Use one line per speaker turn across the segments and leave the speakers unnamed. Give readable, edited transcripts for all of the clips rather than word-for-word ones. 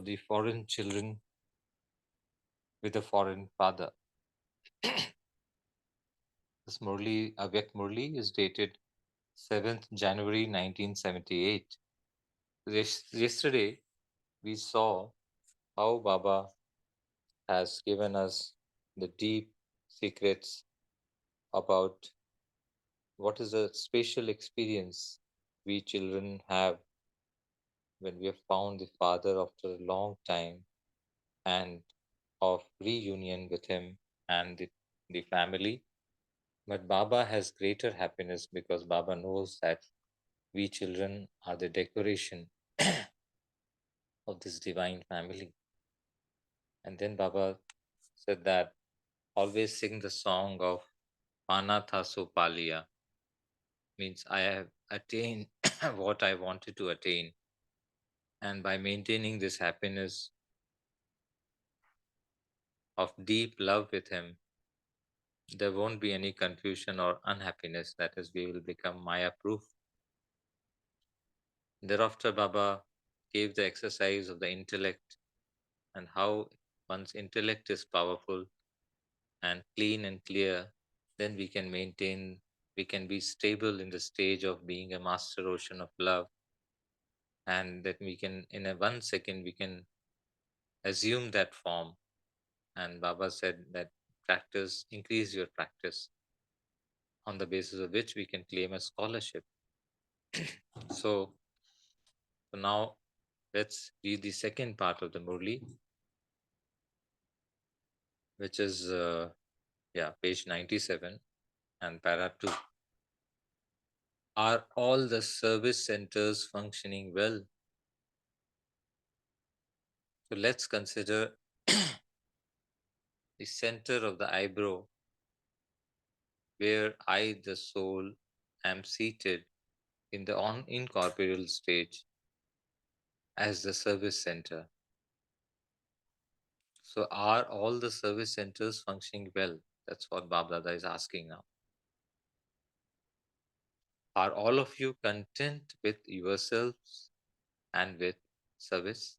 the foreign children with a foreign father. This Murli, Avyak Murli, is dated 7th January 1978. Yesterday, we saw how Baba has given us the deep secrets about what is a special experience we children have when we have found the Father after a long time and of reunion with him and the family. But Baba has greater happiness because Baba knows that we children are the decoration of this divine family. And then Baba said that always sing the song of Pana Thaso Palia, means I have attained what I wanted to attain. And by maintaining this happiness of deep love with Him, there won't be any confusion or unhappiness. That is, we will become Maya proof. Thereafter, Baba gave the exercise of the intellect and how one's intellect is powerful and clean and clear, then we can be stable in the stage of being a master ocean of love, and that we can, in a 1 second, we can assume that form. And Baba said that increase your practice, on the basis of which we can claim a scholarship. So, so now let's read the second part of the Murli, which is page 97 and para 2. Are all the service centers functioning well? So let's consider the center of the eyebrow, where I, the soul, am seated in the incorporeal stage as the service center. So are all the service centers functioning well? That's what Bab Dada is asking now. Are all of you content with yourselves and with service?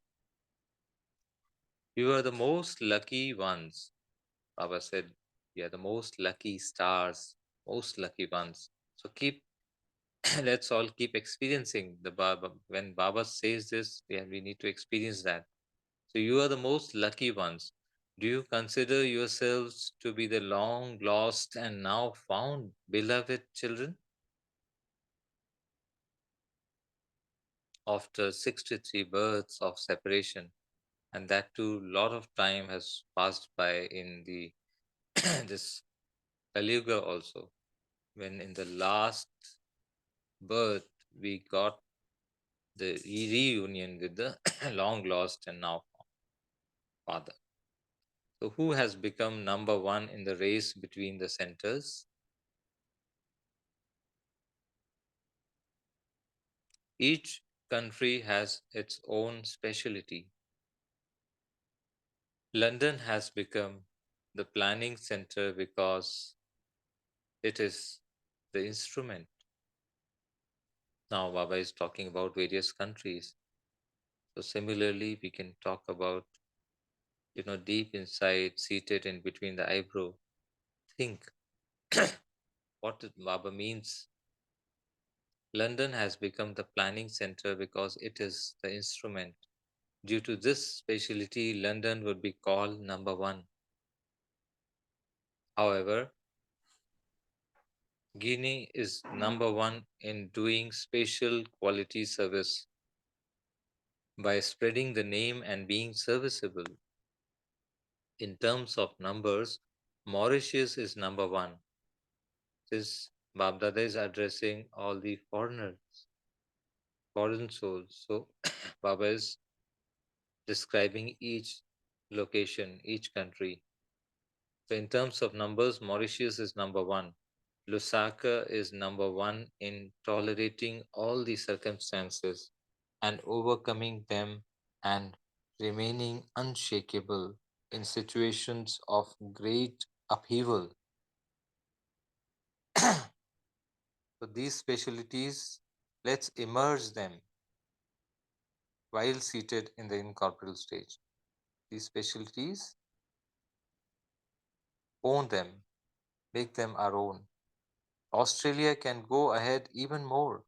You are the most lucky ones. Baba said, we are the most lucky stars, most lucky ones. So let's all keep experiencing the Baba. When Baba says this, we need to experience that. So you are the most lucky ones. Do you consider yourselves to be the long lost and now found beloved children? After 63 births of separation, and that too, lot of time has passed by in the this Kali Yuga also. When in the last birth we got the reunion with the long lost and now found father. So, who has become number one in the race between the centers? Each country has its own specialty. London has become the planning center because it is the instrument. Now, Baba is talking about various countries. So, similarly, we can talk about, deep inside, seated in between the eyebrow. Think what Baba means. London has become the planning center because it is the instrument. Due to this specialty, London would be called number one. However, Guinea is number one in doing special quality service by spreading the name and being serviceable. In terms of numbers, Mauritius is number one. This Babdada is addressing all the foreigners, foreign souls. So Baba is describing each location, each country. So in terms of numbers, Mauritius is number one. Lusaka is number one in tolerating all the circumstances and overcoming them and remaining unshakable in situations of great upheaval. So these specialties, let's emerge them while seated in the incorporeal stage. These specialties, own them, make them our own. Australia can go ahead even more.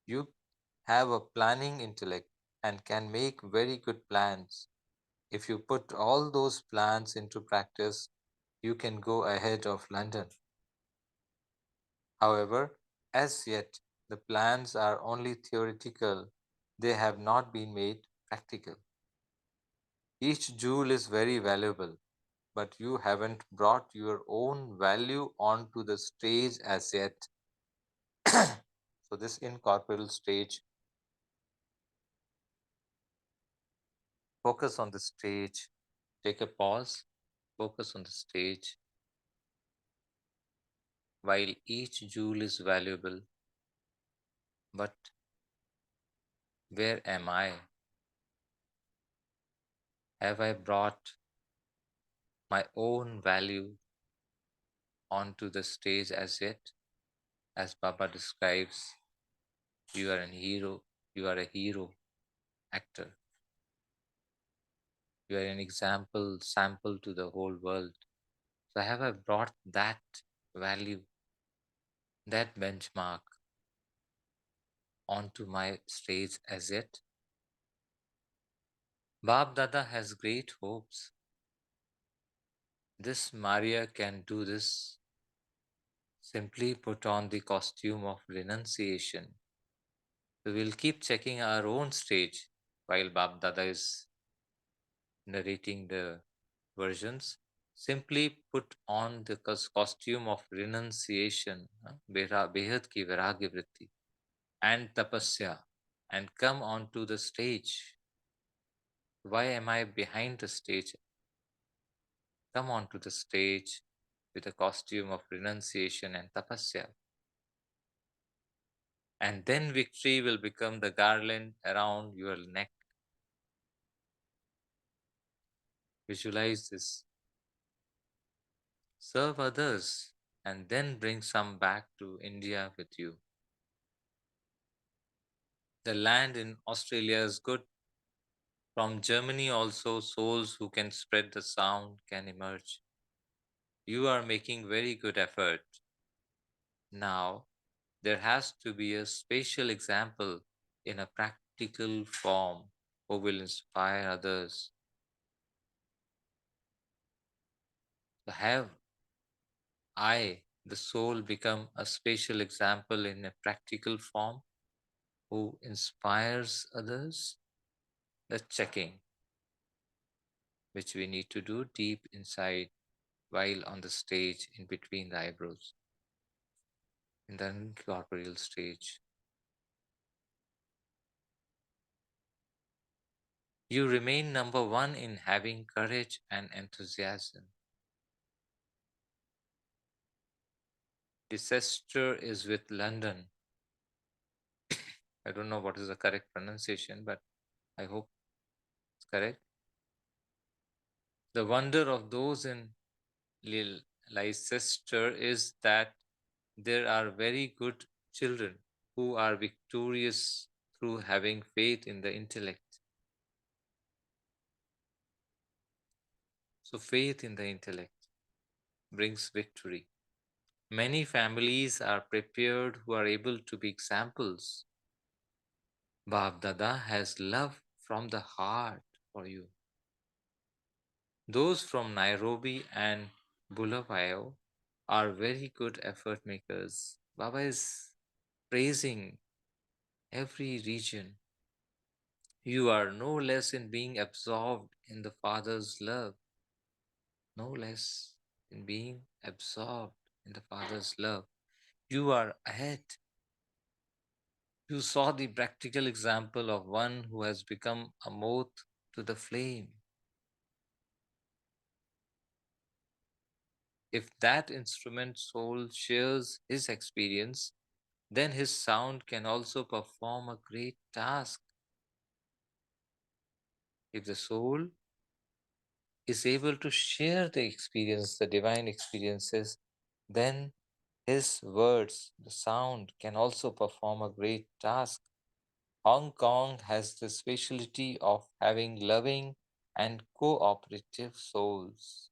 You have a planning intellect and can make very good plans. If you put all those plans into practice, you can go ahead of London. However, as yet, the plans are only theoretical, they have not been made practical. Each jewel is very valuable, but you haven't brought your own value onto the stage as yet. So, this incorporeal stage, focus on the stage, take a pause, focus on the stage. While each jewel is valuable, but where am I? Have I brought my own value onto the stage as yet? As Baba describes, you are a hero, you are a hero actor, you are an example, sample to the whole world. So, have I brought that value, that benchmark onto my stage as yet? Bab Dada has great hopes. This Maria can do this. Simply put on the costume of renunciation. So we'll keep checking our own stage while Bab Dada is narrating the versions. Simply put on the costume of renunciation, behad ki viragya vritti, and tapasya, and come onto the stage. Why am I behind the stage? Come onto the stage with a costume of renunciation and tapasya. And then victory will become the garland around your neck. Visualize this. Serve others and then bring some back to India with you. The land in Australia is good. From Germany, also, souls who can spread the sound can emerge. You are making very good effort. Now, there has to be a spatial example in a practical form who will inspire others. So have I, the soul, become a spatial example in a practical form who inspires others? That's checking, which we need to do deep inside while on the stage in between the eyebrows, in the incorporeal stage. You remain number one in having courage and enthusiasm. The sister is with London. I don't know what is the correct pronunciation, but I hope it's correct. The wonder of those in Leicester is that there are very good children who are victorious through having faith in the intellect. So, faith in the intellect brings victory. Many families are prepared who are able to be examples. Bab Dada has love from the heart for you. Those from Nairobi and Bulawayo are very good effort makers. Baba is praising every region. You are no less in being absorbed in the Father's love, no less in being absorbed in the Father's love. You are ahead. You saw the practical example of one who has become a moth to the flame. If that instrument soul shares his experience, then his sound can also perform a great task. If the soul is able to share the experience, the divine experiences, then his words, the sound, can also perform a great task. Hong Kong has the specialty of having loving and cooperative souls.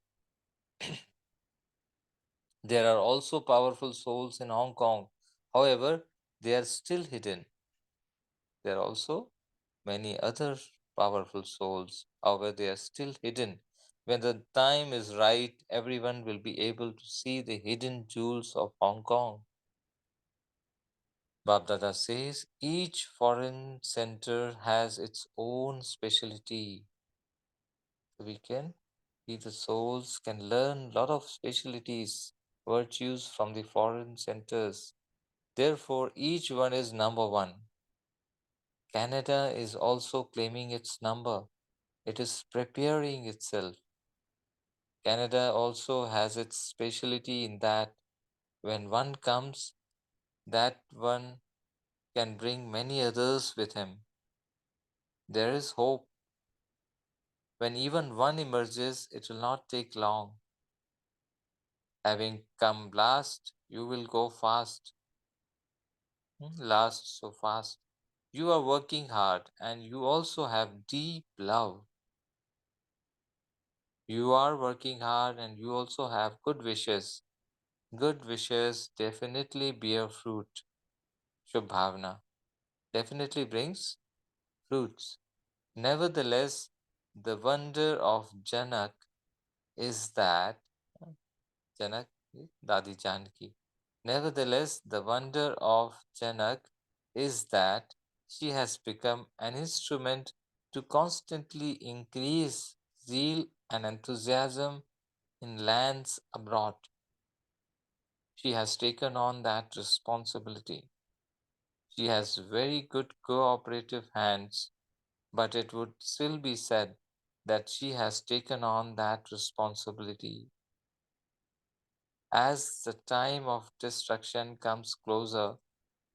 There are also powerful souls in Hong Kong. However, they are still hidden. There are also many other powerful souls. However, they are still hidden. When the time is right, everyone will be able to see the hidden jewels of Hong Kong. Babdada says each foreign center has its own specialty. We can see the souls can learn a lot of specialties, virtues from the foreign centers. Therefore, each one is number one. Canada is also claiming its number. It is preparing itself. Canada also has its specialty in that when one comes, that one can bring many others with him. There is hope. When even one emerges, it will not take long. Having come last, you will go fast. Last so fast. You are working hard and you also have deep love. You are working hard and you also have good wishes. Good wishes definitely bear fruit. Shubhavna definitely brings fruits. Nevertheless, the wonder of Janak is that Janak is Dadi Janki. Nevertheless, the wonder of Janak is that she has become an instrument to constantly increase zeal and enthusiasm in lands abroad. She has taken on that responsibility. She has very good cooperative hands, but it would still be said that she has taken on that responsibility. As the time of destruction comes closer,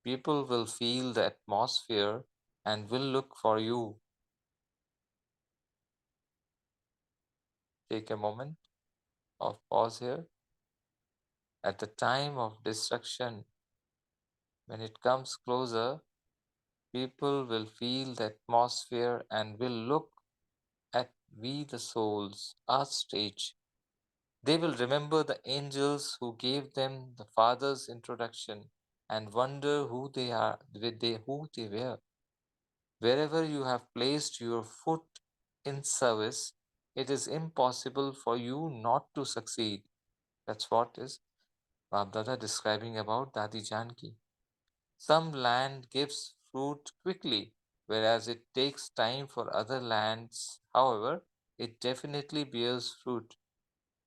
people will feel the atmosphere and will look for you. Take a moment of pause here. At the time of destruction, when it comes closer, people will feel the atmosphere and will look at we the souls, our stage. They will remember the angels who gave them the Father's introduction and wonder who they are, who they were. Wherever you have placed your foot in service, it is impossible for you not to succeed. That's what is Babdada describing about Dadi Janki. Some land gives fruit quickly, whereas it takes time for other lands. However, it definitely bears fruit.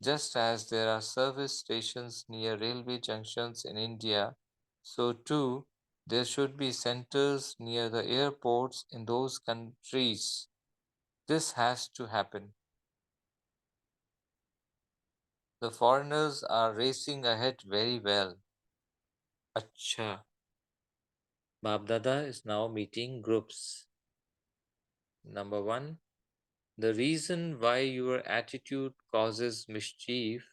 Just as there are service stations near railway junctions in India, so too there should be centers near the airports in those countries. This has to happen. The foreigners are racing ahead very well. Acha. Babdada is now meeting groups. Number one, the reason why your attitude causes mischief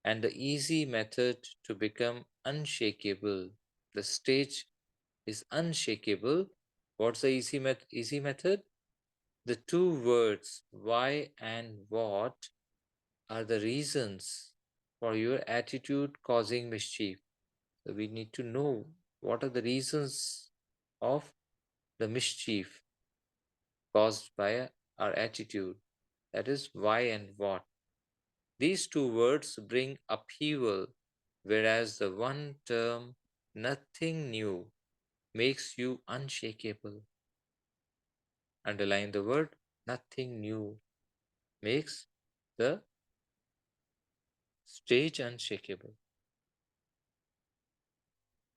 and the easy method to become unshakable. The stage is unshakable. What's the easy method? The two words why and what are the reasons for your attitude causing mischief. So we need to know what are the reasons of the mischief caused by our attitude. That is why and what. These two words bring upheaval, whereas the one term, nothing new, makes you unshakable. Underline the word, nothing new, makes the stage unshakable.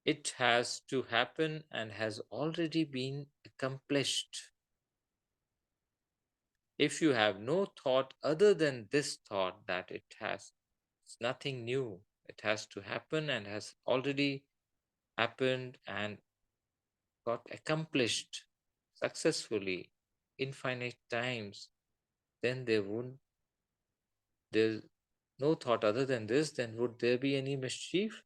It has to happen and has already been accomplished. If you have no thought other than this thought that it's nothing new, it has to happen and has already happened and got accomplished successfully infinite times, then there's no thought other than this, then would there be any mischief?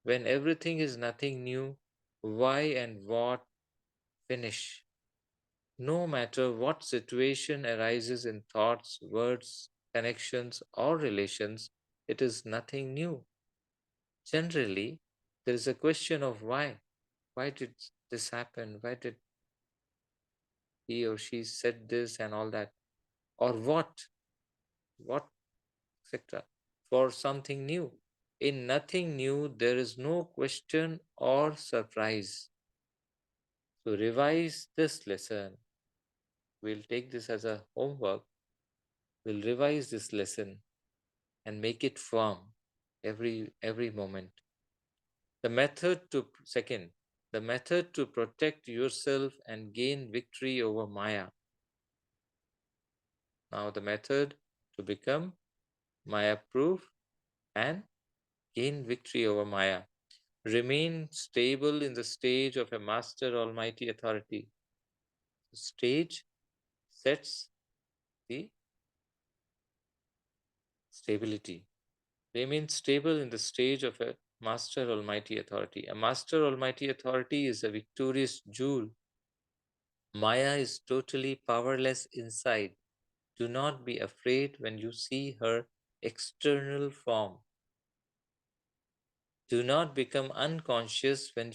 When everything is nothing new, why and what finish? No matter what situation arises in thoughts, words, connections, or relations, it is nothing new. Generally, there is a question of why. Why did this happen? Why did he or she said this and all that? Or what? What, etc. For something new. In nothing new, there is no question or surprise. So revise this lesson. We'll take this as a homework. We'll revise this lesson and make it firm every moment. The method to second, the method to protect yourself and gain victory over Maya. Now the method to become Maya proof and gain victory over Maya. Remain stable in the stage of a master almighty authority. The stage sets the stability. Remain stable in the stage of a master almighty authority. A master almighty authority is a victorious jewel. Maya is totally powerless inside. Do not be afraid when you see her external form. Do not become unconscious when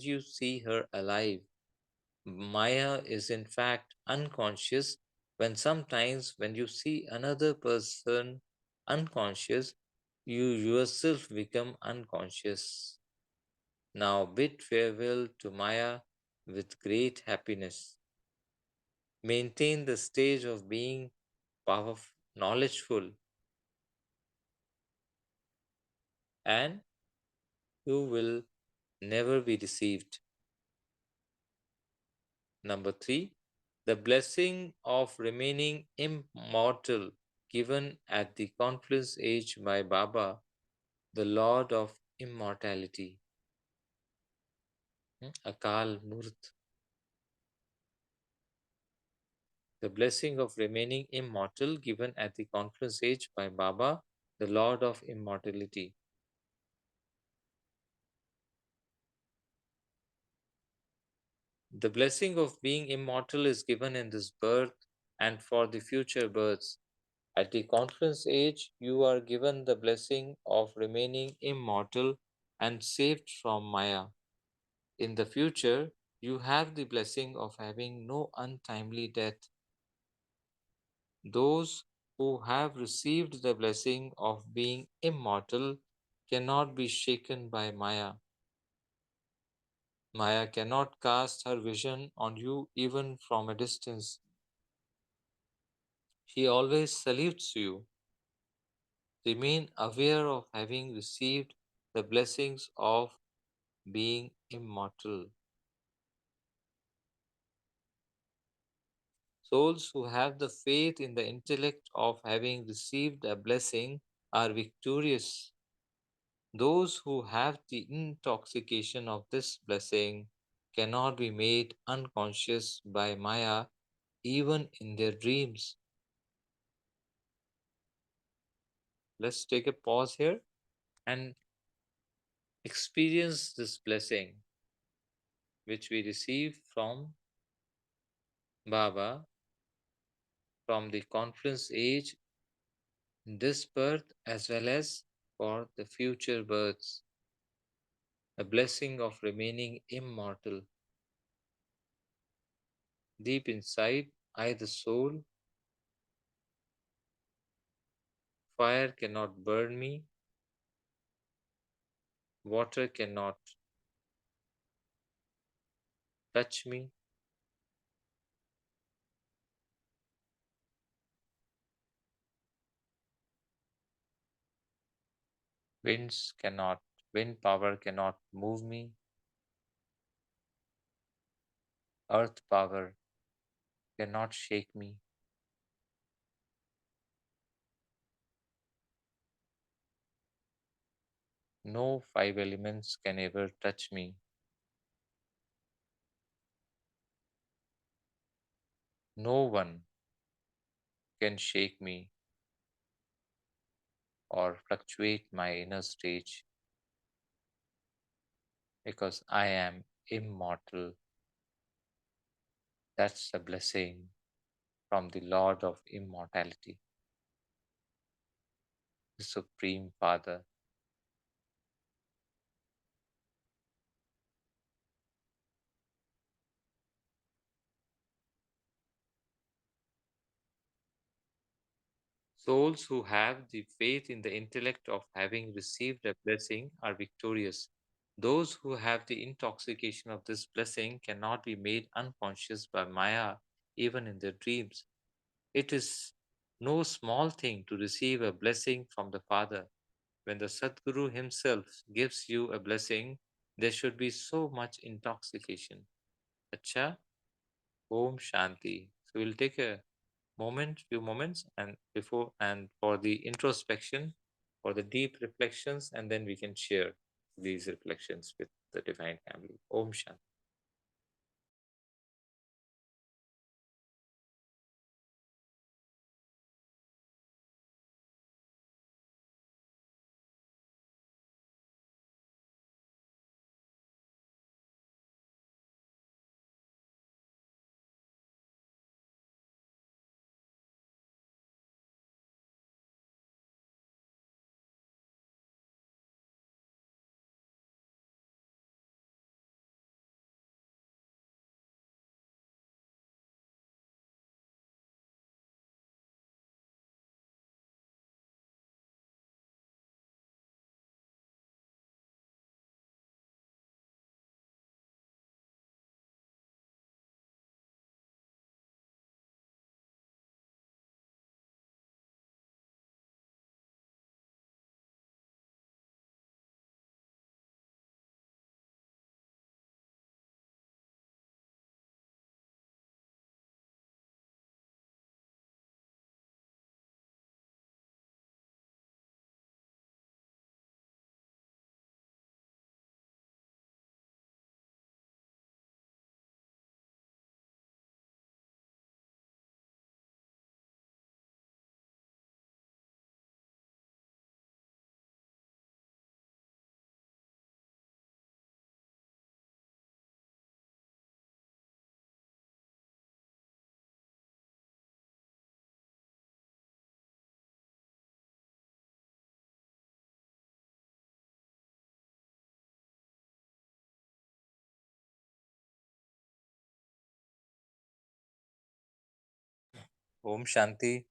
you see her alive. Maya is in fact unconscious when you see another person unconscious, you yourself become unconscious. Now bid farewell to Maya with great happiness. Maintain the stage of being powerful, knowledgeful, and you will never be deceived. Number three, the blessing of remaining immortal given at the confluence age by Baba, the Lord of Immortality. Akal Murt. The blessing of remaining immortal given at the confluence age by Baba, the Lord of Immortality. The blessing of being immortal is given in this birth and for the future births. At the confluence age, you are given the blessing of remaining immortal and saved from Maya. In the future, you have the blessing of having no untimely death. Those who have received the blessing of being immortal cannot be shaken by Maya. Maya cannot cast her vision on you even from a distance. She always salutes you. Remain aware of having received the blessings of being immortal. Souls who have the faith in the intellect of having received a blessing are victorious. Those who have the intoxication of this blessing cannot be made unconscious by Maya even in their dreams. Let's take a pause here and experience this blessing which we receive from Baba from the confluence age in this birth as well as for the future births. A blessing of remaining immortal. Deep inside, I, the soul, fire cannot burn me, water cannot touch me, winds cannot, wind power cannot move me, earth power cannot shake me. No five elements can ever touch me. No one can shake me or fluctuate my inner stage because I am immortal. That's a blessing from the Lord of Immortality, the Supreme Father. Souls who have the faith in the intellect of having received a blessing are victorious. Those who have the intoxication of this blessing cannot be made unconscious by Maya even in their dreams. It is no small thing to receive a blessing from the Father. When the Sadguru himself gives you a blessing, there should be so much intoxication. Acha, Om Shanti. So we'll take a few moments, and before and for the introspection, for the deep reflections, and then we can share these reflections with the Divine Family. Om Shanti. Om Shanti.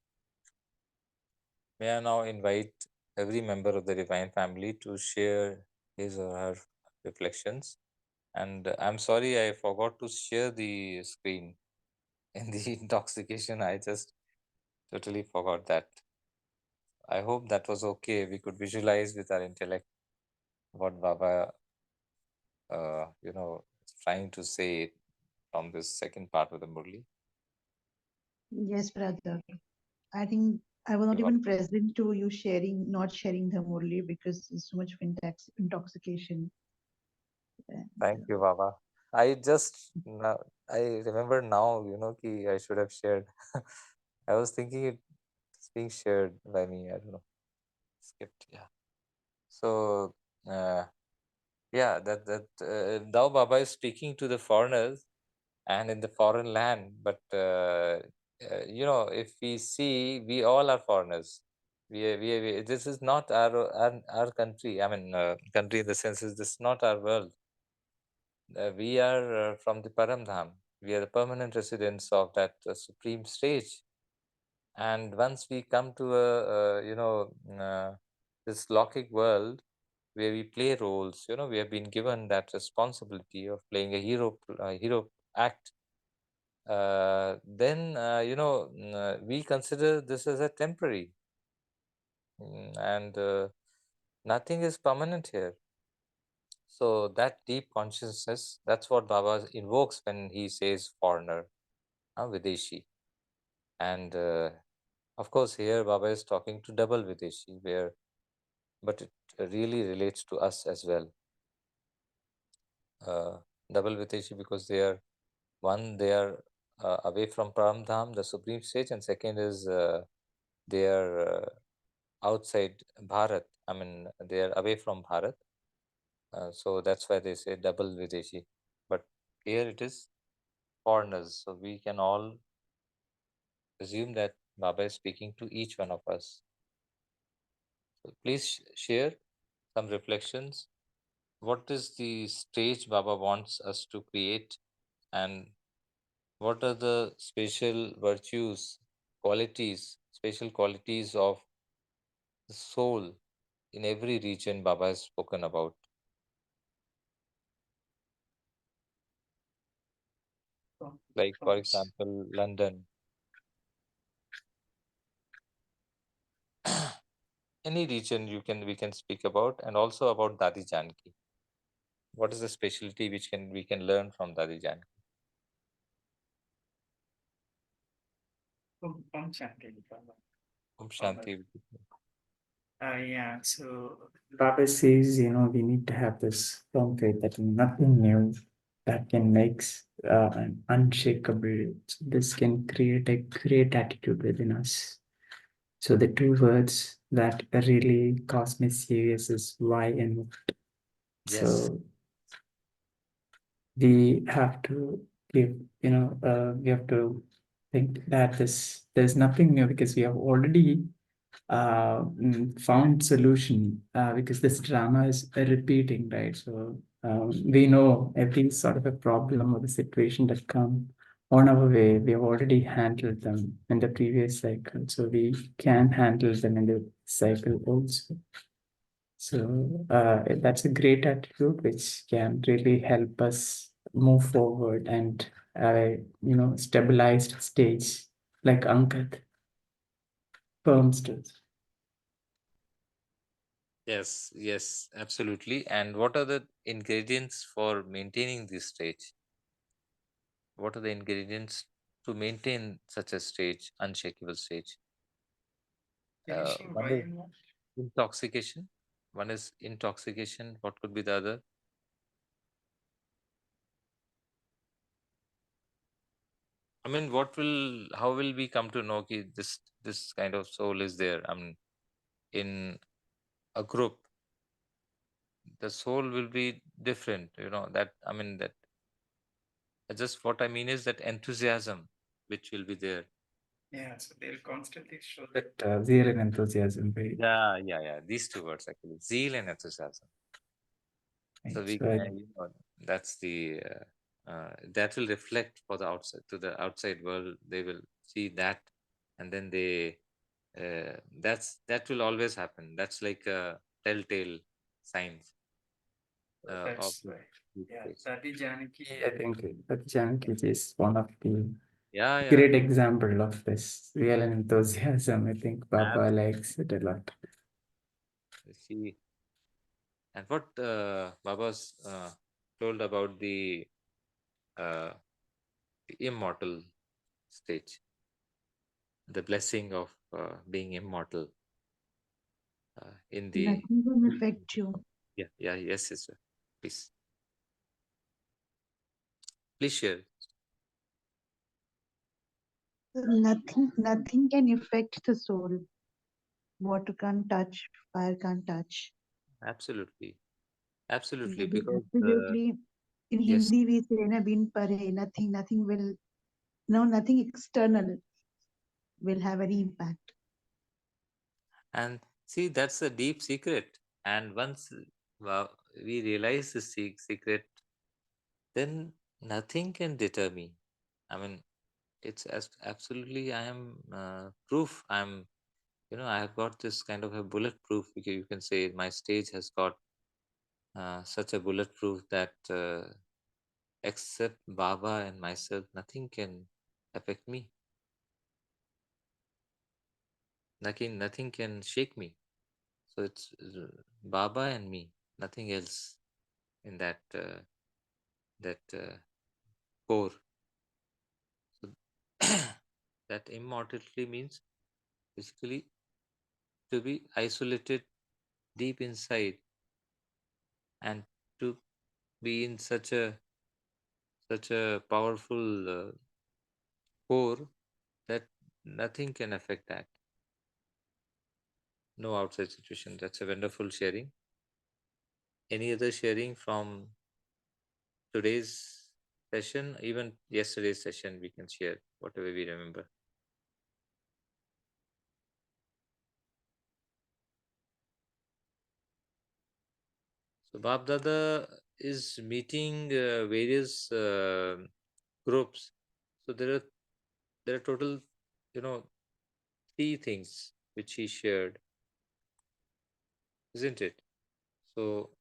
May I now invite every member of the Divine Family to share his or her reflections. And I'm sorry I forgot to share the screen in the intoxication. I just totally forgot that. I hope that was okay. We could visualize with our intellect what Baba, is trying to say from this second part of the Murli.
Yes, brother. I think I was not
You got-
even present to you not sharing the Murli because there's so much of intoxication. And,
Thank you, Baba. I just now, I remember now, ki I should have shared. I was thinking it's being shared by me. I don't know. Skipped. Yeah. So, uh, yeah, that Dao Baba is speaking to the foreigners and in the foreign land. But if we see, we all are foreigners. This is not our country. I mean, country in the sense is this is not our world. We are from the Paramdham. We are the permanent residents of that supreme stage. And once we come to this Lokik world where we play roles, we have been given that responsibility of playing a hero act. Then we consider this as a temporary, and nothing is permanent here. So that deep consciousness, that's what Baba invokes when he says foreigner, Videshi. And of course, here Baba is talking to double Videshi, but it really relates to us as well. Uh, Double Videshi because they are away from Paramdham, the supreme stage, and second is they are outside Bharat. I mean, they are away from Bharat. So that's why they say double Videshi. But here it is foreigners. So we can all assume that Baba is speaking to each one of us. So please share some reflections. What is the stage Baba wants us to create, and what are the special virtues, qualities, special qualities of the soul in every region Baba has spoken about? Like, for example, London, any region you can we can speak about, and also about Dadi Janki. What is the specialty which can we can learn from Dadi Janki? Om Shanti.
Yeah, so Baba says, we need to have this firm faith that nothing new that can make an unshakable. So this can create a great attitude within us. So the two words that really cause me serious is why and what.
Yes.
So we have to give, we have to think that there's nothing new because we have already found solution because this drama is repeating, right? So we know every sort of a problem or the situation that come on our way, we have already handled them in the previous cycle. So we can handle them in the cycle also. So that's a great attitude which can really help us move forward and stabilized stage like Ankit firm stage.
Yes, yes, absolutely. And what are the ingredients for maintaining this stage? What are the ingredients to maintain such a stage, unshakable stage? One is intoxication. One is intoxication. What could be the other? I mean, how will we come to know that this kind of soul is there? I mean, in a group, the soul will be different. That I mean that just what I mean is that enthusiasm which will be there.
Yeah, so they'll constantly show that zeal and enthusiasm, right?
Yeah, yeah, yeah. These two words actually, zeal and enthusiasm. So
Right.
we
So I,
can, that's the that will reflect for the outside to the outside world. They will see that, and then that will always happen. That's like a telltale signs of
that's
the
right.
deep
Yeah,
state.
Sati Janaki, I think that Janaki is one of the
Yeah, yeah.
great example of this real enthusiasm. I think Baba
Absolutely.
likes it a lot.
See, and what Baba's told about uh, the immortal stage, the blessing of being immortal in the.
Nothing can affect you.
Yeah, yeah, yes, sister. Please, please share.
Nothing can affect the soul. Water can't touch, fire can't touch.
Absolutely, absolutely.
Maybe
Because
absolutely in
yes,
Hindi we say na bin pare, nothing will, no, nothing external will have any impact.
and see, that's a deep secret. And once we realize the secret, then nothing can deter me. I mean, it's as absolutely. I am proof. I have got this kind of a bulletproof. You can say my stage has got such a bulletproof that except Baba and myself, nothing can affect me. Nothing can shake me. So it's Baba and me, nothing else in that core. So that immortality means basically to be isolated deep inside and to be in such a powerful core that nothing can affect that. No outside situation. That's a wonderful sharing. Any other sharing from today's? session, even yesterday's session, we can share whatever we remember. So Bab Dada is meeting various groups. So there are total, you know, 3 things which he shared, isn't it? So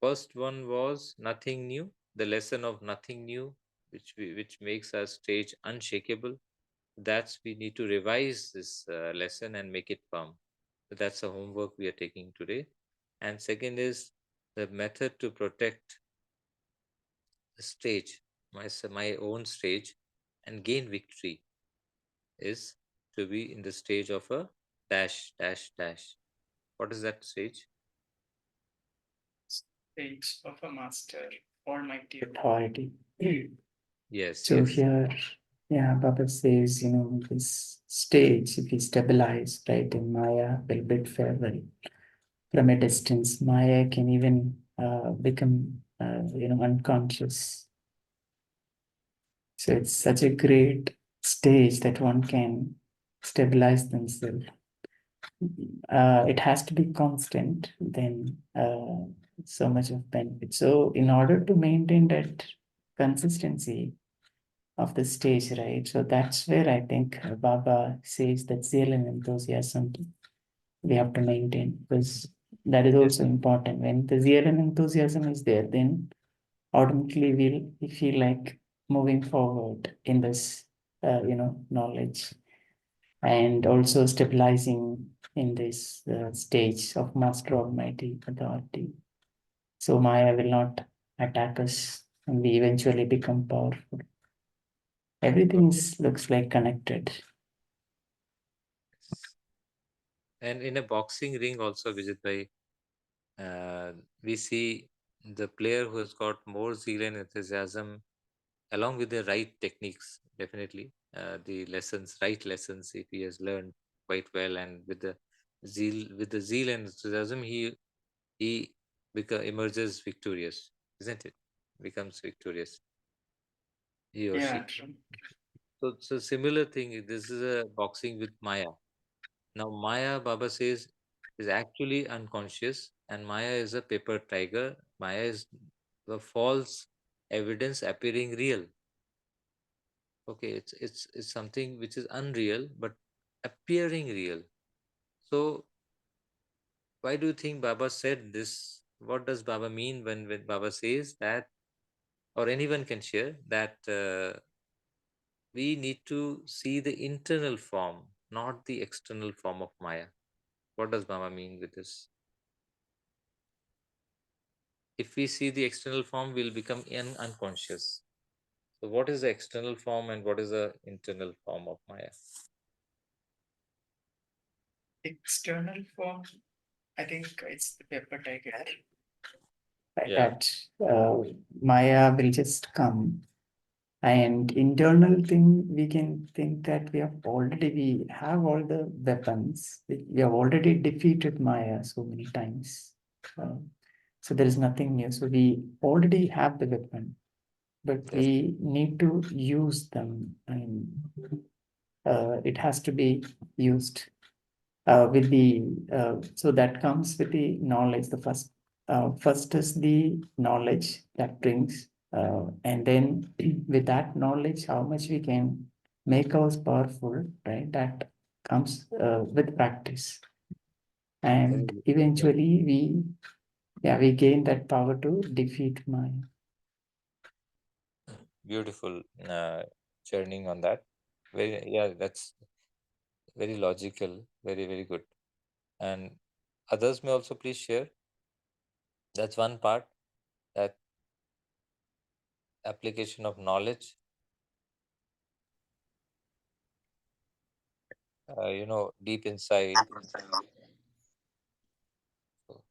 first one was nothing new, the lesson of nothing new, which makes our stage unshakable. That's we need to revise this lesson and make it firm. So that's the homework we are taking today. And second is the method to protect the stage, my own stage, and gain victory is to be in the stage of a dash dash dash. What is that stage?
Stage of a master, almighty authority.
Yes,
So
yes.
here, yeah, Baba says, this stage, if we stabilize, right, in Maya, will bid farewell. From a distance, Maya can even become, unconscious. So it's such a great stage that one can stabilize themselves. It has to be constant, then so much of benefit. So in order to maintain that consistency of the stage, right? So that's where I think Baba says that zeal and enthusiasm we have to maintain, because that is
Yes.
also important. When the zeal and enthusiasm is there, then automatically we feel like moving forward in this, knowledge, and also stabilizing in this stage of Master Almighty authority. So Maya will not attack us, and we eventually become powerful. Everything
Okay.
is, looks like connected.
And in a boxing ring also, Vijit bhai, we see the player who has got more zeal and enthusiasm, along with the right techniques, definitely the lessons, right lessons, if he has learned quite well, and with the zeal and enthusiasm, he emerges victorious, isn't it? Becomes victorious, he or
Yeah,
she.
true.
So similar thing. This is a boxing with Maya. Now Maya, Baba says, is actually unconscious, and Maya is a paper tiger. Maya is the false evidence appearing real. Okay, it's something which is unreal but appearing real. So why do you think Baba said this? What does Baba mean when Baba says that, or anyone can share that we need to see the internal form, not the external form of Maya? What does Baba mean with this? If we see the external form, we'll become unconscious. So what is the external form and what is the internal form of Maya?
External form, I think it's the paper tiger. Right,
Yeah.
that Maya will just come. And internal thing, we can think that we have all the weapons. We have already defeated Maya so many times. Uh, so there is nothing new. So we already have the weapon, but
Yes.
we need to use them. And it has to be used with the so that comes with the knowledge. The first is the knowledge that brings, and then with that knowledge, how much we can make us powerful, right? That comes with practice,
Very
and
good.
eventually we gain that power to defeat Maya.
Beautiful churning on that. Very, yeah, that's very logical. Very, very good. And others may also please share. That's one part, that application of knowledge, deep inside. So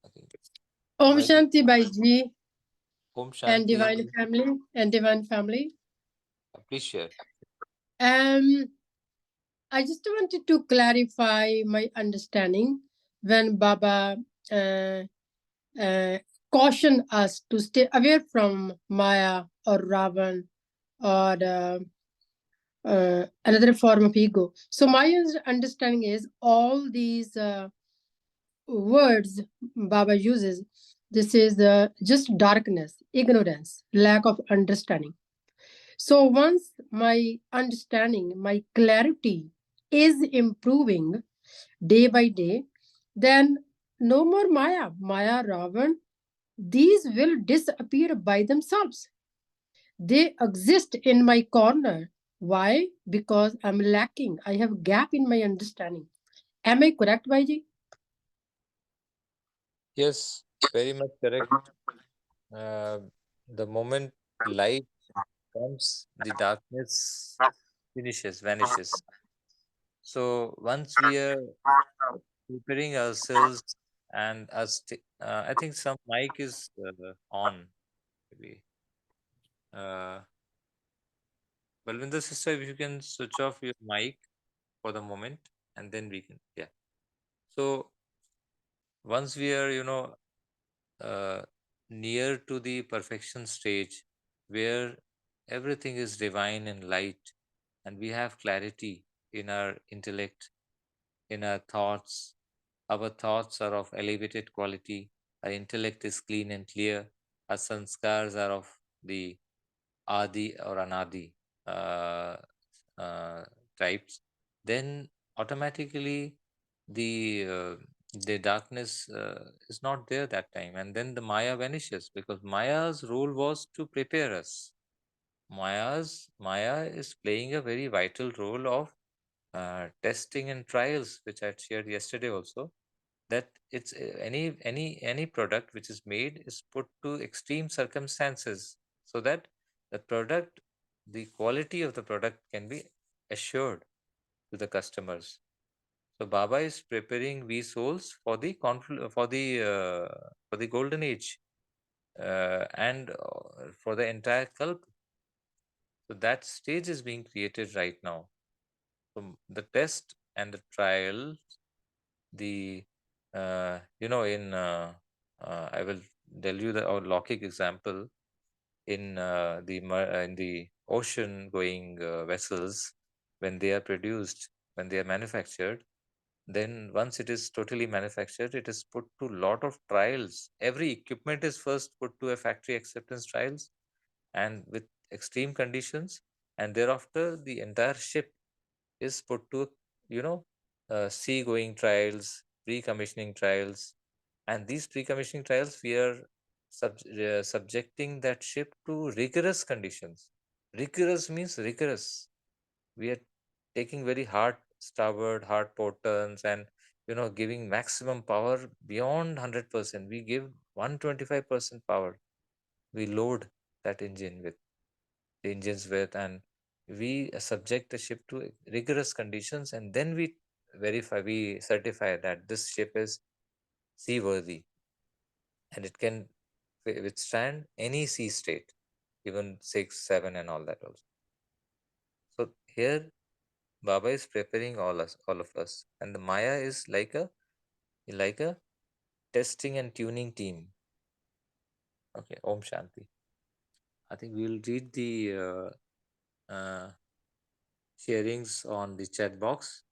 I think
Om
Murli,
Shanti Baiji
Om
and
Shanti,
Divine Family and Divine Family.
please share.
Um, I just wanted to clarify my understanding when Baba uh, caution us to stay away from Maya or Ravan or another form of ego. So my understanding is all these words Baba uses. This is just darkness, ignorance, lack of understanding. So once my understanding, my clarity is improving day by day, then no more Maya, Ravan, these will disappear by themselves. They exist in my corner. Why? Because I'm lacking. I have gap in my understanding. Am I correct, Vaiji?
Yes, very much correct. Uh, the moment light comes, the darkness finishes, vanishes. So once we are preparing ourselves and I think some mic is on. Maybe. Uh, Balvinder sister, if you can switch off your mic for the moment, and then we can. Yeah. So once we are, uh, near to the perfection stage where everything is divine and light, and we have clarity in our intellect, in our thoughts. Our thoughts are of elevated quality, our intellect is clean and clear, our sanskars are of the Adi or Anadi uh, uh, types, then automatically the uh, the darkness is not there that time, and then the Maya vanishes because Maya's role was to prepare us. Maya is playing a very vital role of testing and trials, which I had shared yesterday also. That it's any product which is made is put to extreme circumstances so that the product, the quality of the product can be assured to the customers. So Baba is preparing we souls for the for the golden age and for the entire kalp. So that stage is being created right now. So the test and the trial, the I will tell you the Lockic example in in the ocean going vessels when they are produced, when they are manufactured. Then once it is totally manufactured, it is put to lot of trials. Every equipment is first put to a factory acceptance trials and with extreme conditions, and thereafter the entire ship is put to sea going trials, pre-commissioning trials, and these pre-commissioning trials we are subjecting that ship to rigorous conditions. Rigorous means rigorous. We are taking very hard starboard, hard port turns, and giving maximum power beyond 100%. We give 125% power. We load that engine with the engines with, and we subject the ship to rigorous conditions, and then we certify that this ship is seaworthy and it can withstand any sea state, even 6 7 and all that also. So here Baba is preparing all of us, and the Maya is like a testing and tuning team. Okay, Om Shanti. I think we'll read the sharings on the chat box.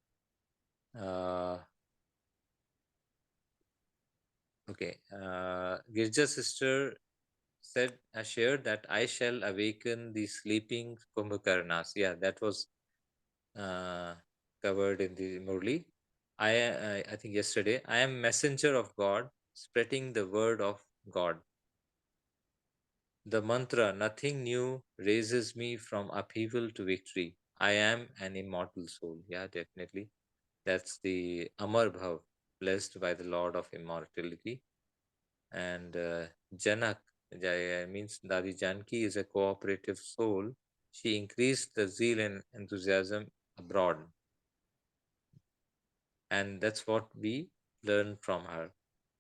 uh, Okay. Girja sister shared that I shall awaken the sleeping Kumbhakarnas. Yeah, that was uh, covered in the Murli. I think yesterday. I am messenger of God, spreading the word of God. The mantra, nothing new, raises me from upheaval to victory. I am an immortal soul. Yeah, definitely. That's the Amar Bhav, blessed by the Lord of immortality. And Janak, means Dadi Janki, is a cooperative soul. She increased the zeal and enthusiasm abroad, and that's what we learn from her.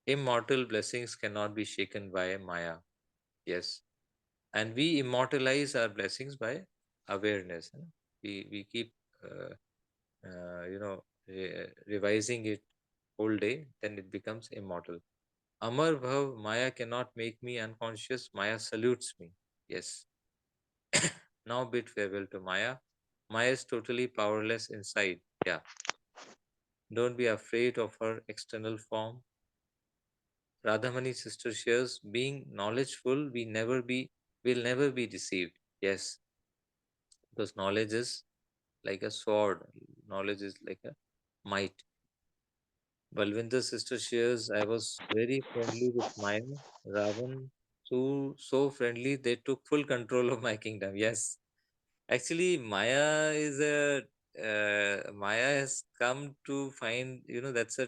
Immortal blessings cannot be shaken by Maya. Yes, and we immortalize our blessings by awareness. We keep revising it whole day, then it becomes immortal. Amar Bhav, Maya cannot make me unconscious. Maya salutes me. Yes. Now bid farewell to Maya. Maya is totally powerless inside. Yeah. Don't be afraid of her external form. Radhamani sister shares, being knowledgeful, will never be deceived. Yes, because knowledge is like a sword. Knowledge is like a might. Balvinder's sister shares, I was very friendly with Maya. Ravan, so friendly, they took full control of my kingdom. Yes. Actually, Maya has come to find, that's a,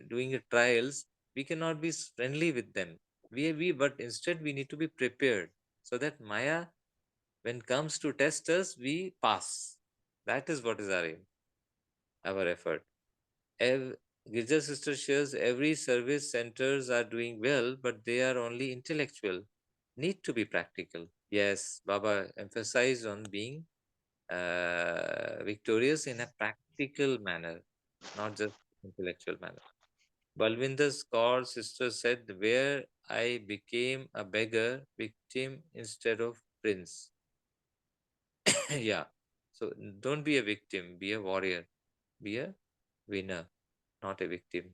doing a trials. We cannot be friendly with them. But instead we need to be prepared so that Maya, when comes to test us, we pass. That is what is our aim, our effort. Ev- Girja sister shares every service centers are doing well, but they are only intellectual. Need to be practical. Yes, Baba emphasized on being victorious in a practical manner, not just intellectual manner. Balwinder's core sister said, where I became a beggar, victim instead of prince. Yeah. So don't be a victim, be a warrior, be a winner, not a victim.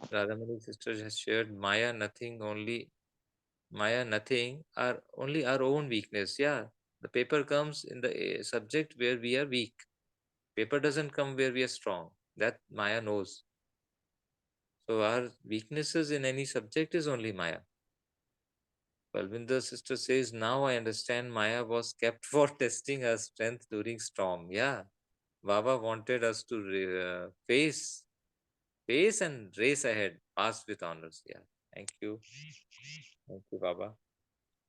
Radhamani's sister has shared Maya nothing are only our own weakness. Yeah. The paper comes in the subject where we are weak. Paper doesn't come where we are strong. That Maya knows. So our weaknesses in any subject is only Maya. Balvinder's sister says, now I understand Maya was kept for testing our strength during storm. Yeah. Baba wanted us to face and race ahead, pass with honors. Yeah. Thank you. Thank you, Baba.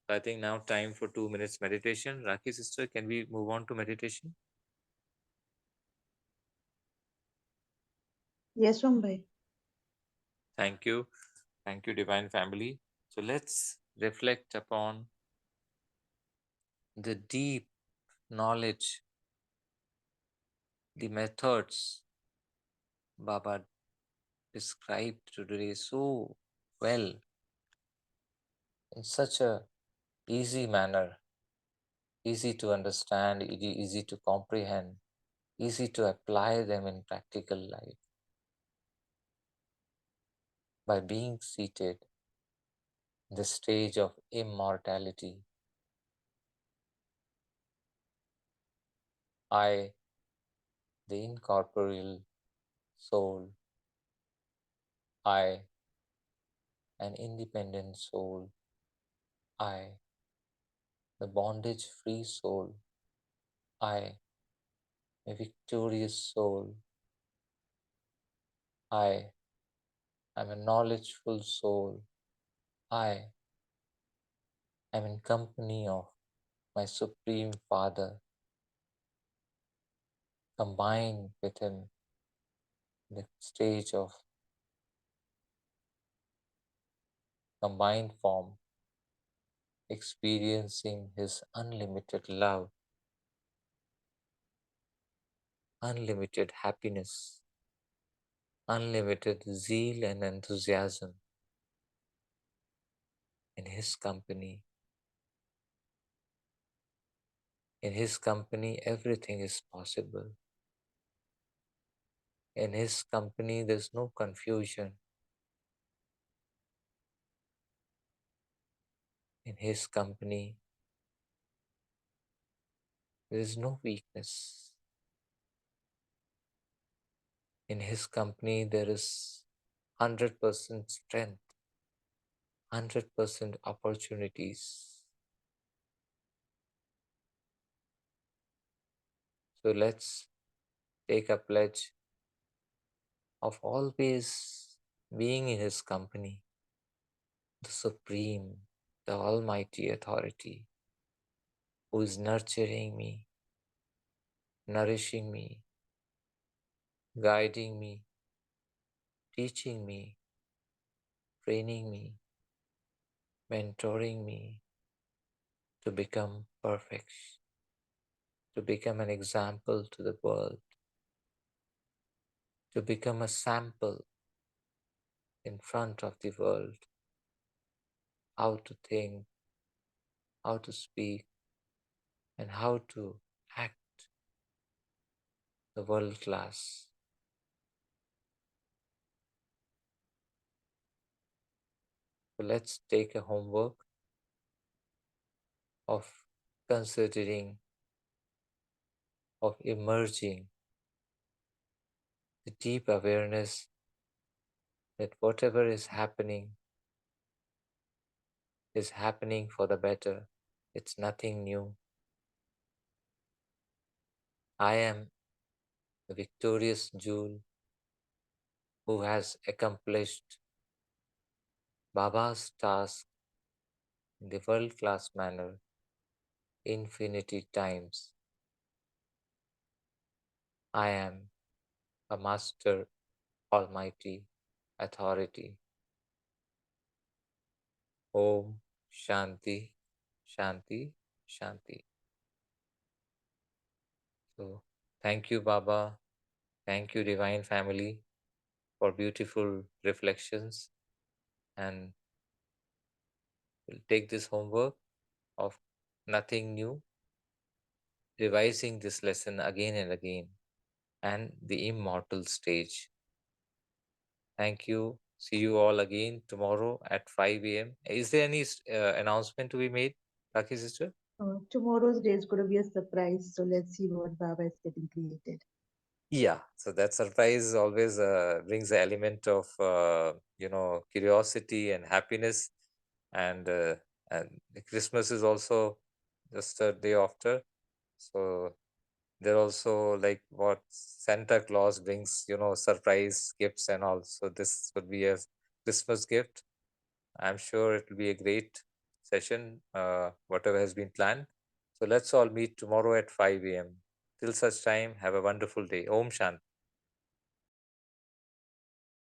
So I think now time for 2 minutes meditation. Raki sister, can we move on to meditation?
Yes, Mumbai.
Thank you. Thank you, Divine Family. So let's reflect upon the deep knowledge, the methods Baba described today so well in such a easy manner, easy to understand, easy to comprehend, easy to apply them in practical life. By being seated in the stage of immortality, I, the incorporeal soul, I, an independent soul, I, the bondage free soul, I, a victorious soul, I am a knowledgeful soul, I am in company of my Supreme Father, combined with Him in the stage of combined form, experiencing His unlimited love, unlimited happiness, unlimited zeal and enthusiasm in His company. In His company, everything is possible. In His company, there's no confusion. In His company, there is no weakness. In His company, there is 100% strength, 100% opportunities. So let's take a pledge of always being in His company, the Supreme, the Almighty Authority, who is nurturing me, nourishing me, guiding me, teaching me, training me, mentoring me to become perfect, to become an example to the world, to become a sample in front of the world, how to think, how to speak, and how to act the world class. So let's take a homework of considering, of emerging the deep awareness that whatever is happening for the better. It's nothing new. I am the victorious jewel who has accomplished Baba's task in the world class manner infinity times. I am a master, almighty authority. Om Shanti, Shanti, Shanti. So, thank you, Baba. Thank you, Divine Family, for beautiful reflections. And we'll take this homework of nothing new, revising this lesson again and again, and the immortal stage. Thank you. See you all again tomorrow at 5 a.m. Is there any announcement to be made, Rakhi sister?
Tomorrow's day is going to be a surprise, so let's see what Baba is getting created.
Yeah, so that surprise always brings the element of curiosity and happiness, and the Christmas is also just a day after. So they're also like what Santa Claus brings, surprise gifts and all. So this would be a Christmas gift. I'm sure it will be a great session, whatever has been planned. So let's all meet tomorrow at 5 a.m. Till such time, have a wonderful day. Om Shanti.